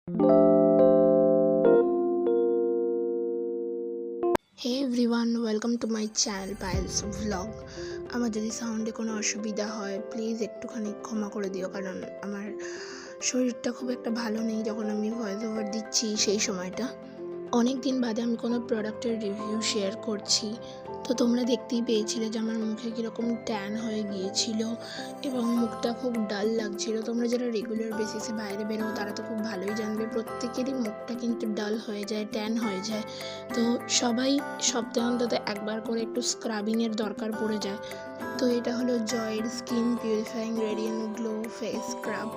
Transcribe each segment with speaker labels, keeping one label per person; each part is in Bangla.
Speaker 1: Hey everyone, welcome to my channel Payel's vlog. আমার যদি সাউন্ডে কোনো অসুবিধা হয় প্লিজ একটুখানি ক্ষমা করে দিও, কারণ আমার শরীরটা খুব একটা ভালো নেই যখন আমি ভয়েস ওভার দিচ্ছি সেই সময়টা। অনেক দিন বাদে আমি কোনো প্রোডাক্টের রিভিউ শেয়ার করছি, তো তোমরা দেখতেই পেয়েছিলে যে আমার মুখে কীরকম ট্যান হয়ে গিয়েছিল এবং মুখটা খুব ডাল লাগছিল। তোমরা যারা রেগুলার বেসিসে বাইরে বেরো তারা তো খুব ভালোই জানবে, প্রত্যেকেরই মুখটা কিন্তু ডাল হয়ে যায়, ট্যান হয়ে যায়। তো সবাই সপ্তাহে অন্তত একবার করে একটু স্ক্রাবিংয়ের দরকার পড়ে যায়। তো এটা হলো জয়ের skin purifying radiant glow face scrub.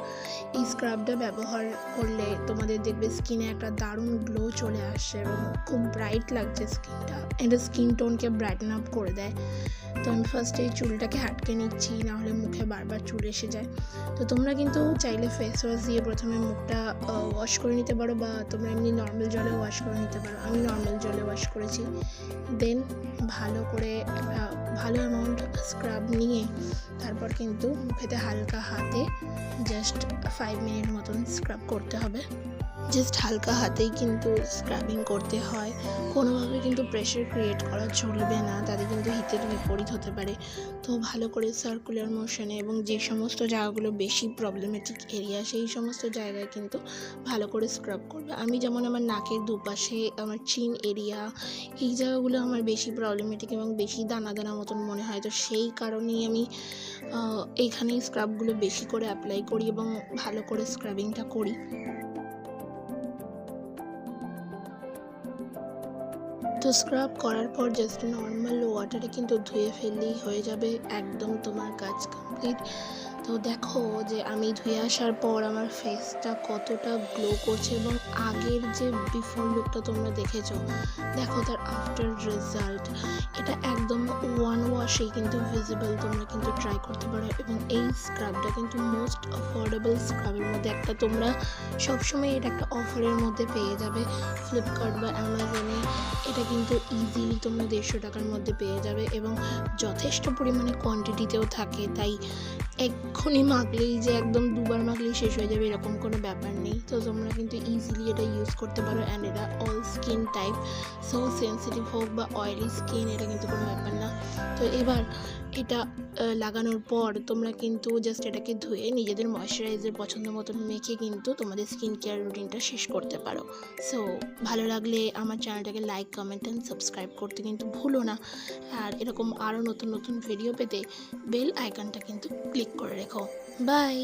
Speaker 1: এই স্ক্রাবটা ব্যবহার করলে তোমাদের দেখবে স্কিনে একটা দারুণ গ্লো চলে আসছে এবং খুব ব্রাইট লাগছে স্কিনটা। এটা স্কিন টোনকে ব্রাইটন আপ করে দেয়। তো আমি ফার্স্টে এই চুলটাকে হাটকে নিচ্ছি, নাহলে মুখে বারবার চুল এসে যায়। তো তোমরা কিন্তু চাইলে ফেস ওয়াশ দিয়ে প্রথমে মুখটা ওয়াশ করে নিতে পারো, বা তোমরা এমনি নর্মাল জলে ওয়াশ করে নিতে পারো। আমি নর্মাল জলে ওয়াশ করেছি। দেন ভালো করে একটা ভালো অ্যামাউন্ট স্ক্রাব নিয়ে তারপর কিন্তু মুখেতে হালকা হাতে জাস্ট 5 মিনিট মতন স্ক্রাব করতে হবে। জাস্ট হালকা হাতেই কিন্তু স্ক্রাবিং করতে হয়, কোনোভাবে কিন্তু প্রেশার ক্রিয়েট করা চলবে না, তাতে কিন্তু হিতের বিপরীত হতে পারে। তো ভালো করে সার্কুলার মোশনে এবং যে সমস্ত জায়গাগুলো বেশি প্রবলেমেটিক এরিয়া সেই সমস্ত জায়গায় কিন্তু ভালো করে স্ক্রাব করবে। আমি যেমন আমার নাকের দুপাশে, আমার চিন এরিয়া, এই জায়গাগুলো আমার বেশি প্রবলেমেটিক এবং বেশি দানা দানা মতন মনে হয়। তো সেই কারণেই আমি এইখানেই স্ক্রাবগুলো বেশি করে অ্যাপ্লাই করি এবং ভালো করে স্ক্রাবিংটা করি। তো স্ক্রাব করার পর জাস্ট নর্মাল ওয়াটারে কিন্তু ধুয়ে ফেললেই হয়ে যাবে, একদম তোমার কাজ কমপ্লিট। তো দেখো যে আমি ধুয়ে আসার পর আমার ফেসটা কতটা গ্লো করছে এবং আগের যে বিফোর লুকটা তোমরা দেখেছো, দেখো তার আফটার রেজাল্ট। এটা একদম ওয়ান ওয়াশেই কিন্তু ভিজিবল। তোমরা কিন্তু ট্রাই করতে পারো এবং এই স্ক্রাবটা কিন্তু মোস্ট অ্যাফোর্ডেবল স্ক্রাবের মধ্যে একটা। তোমরা সবসময় এটা একটা অফারের মধ্যে পেয়ে যাবে ফ্লিপকার্ট বা অ্যামাজনে। এটা কিন্তু ইজিলি তোমরা 150 টাকার মধ্যে পেয়ে যাবে এবং যথেষ্ট পরিমাণে কোয়ান্টিটিতেও থাকে। তাই এক্ষুনি মাখলেই যে একদম দুবার মাখলেই শেষ হয়ে যাবে এরকম কোনো ব্যাপার নেই। তো তোমরা কিন্তু ইজিলি এটা ইউজ করতে পারো। অ্যান্ড এটা all skin type, so sensitive হোক বা অয়েলি স্কিন, এটা কিন্তু কোনো ব্যাপার না। তো এবার এটা লাগানোর পর তোমরা কিন্তু জাস্ট এটাকে ধুয়ে নিজেদের ময়শ্চারাইজার পছন্দ মতন মেখে কিন্তু তোমাদের স্কিন কেয়ার রুটিনটা শেষ করতে পারো। সো ভালো লাগলে আমার চ্যানেলটাকে লাইক, কমেন্ট অ্যান্ড সাবস্ক্রাইব করতে কিন্তু ভুলো না। আর এরকম আরও নতুন নতুন ভিডিও পেতে বেল আইকনটা কিন্তু ক্লিক করে রেখো। বাই।